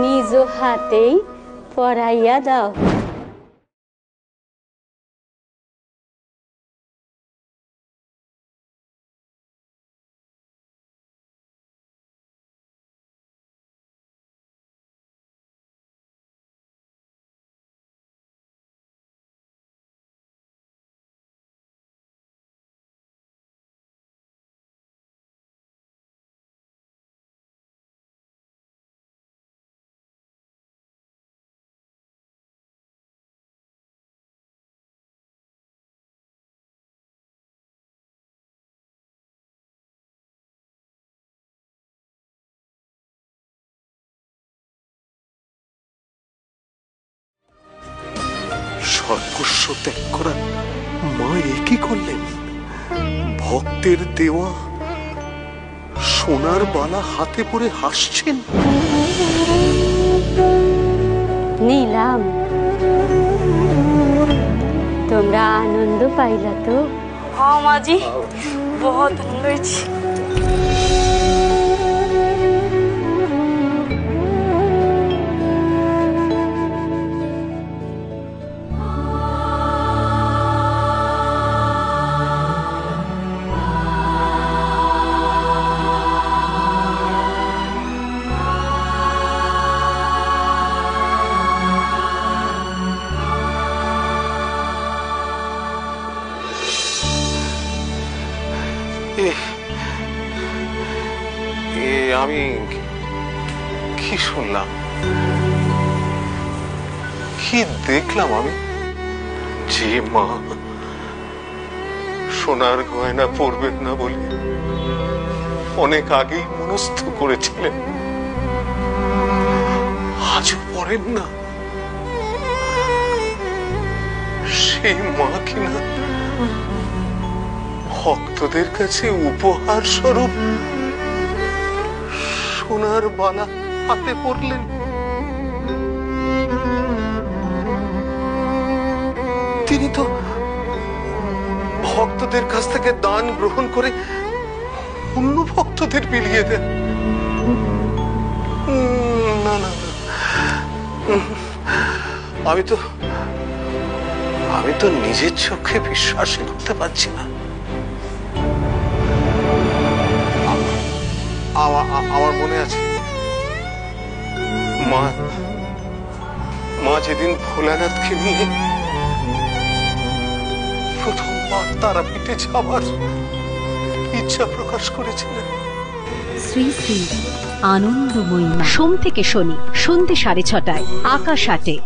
নিজ হাতেই পরাইয়া দাও। সর্বস্ব ত্যাগ করা মা একই করলেন। ভক্তের দেওয়া সোনার বালা হাতে পরে হাসছেন। নিলাম, তোমরা আনন্দ পাইলা তো? हाँ माँ जी, बहुत आनंद হয়েছে। আমি কি শুনলাম, কি দেখলাম? আমি যে মা সোনার গয়না পরবেন না বলে অনেক আগেই মনস্থ করেছিলেন, আজও পরেন না, সেই মা কিনা ভক্তদের কাছে উপহার স্বরূপ সোনার বালা হাতে পরলেন। তিনি তো ভক্তদের কাছ থেকে দান গ্রহণ করে অন্য ভক্তদের বিলিয়ে দেন। না না, আমি তো নিজের চোখে বিশ্বাসই করতে পারছি না। আমার মনে আছে মা যেদিন ভোলানাথকে নিয়ে প্রথমবার তারাপীঠে যাবার ইচ্ছা প্রকাশ করেছিলেন। শ্রী শ্রী আনন্দময়ী সোম থেকে শনি সন্ধ্যে 6:30 আকাশ 8-এ।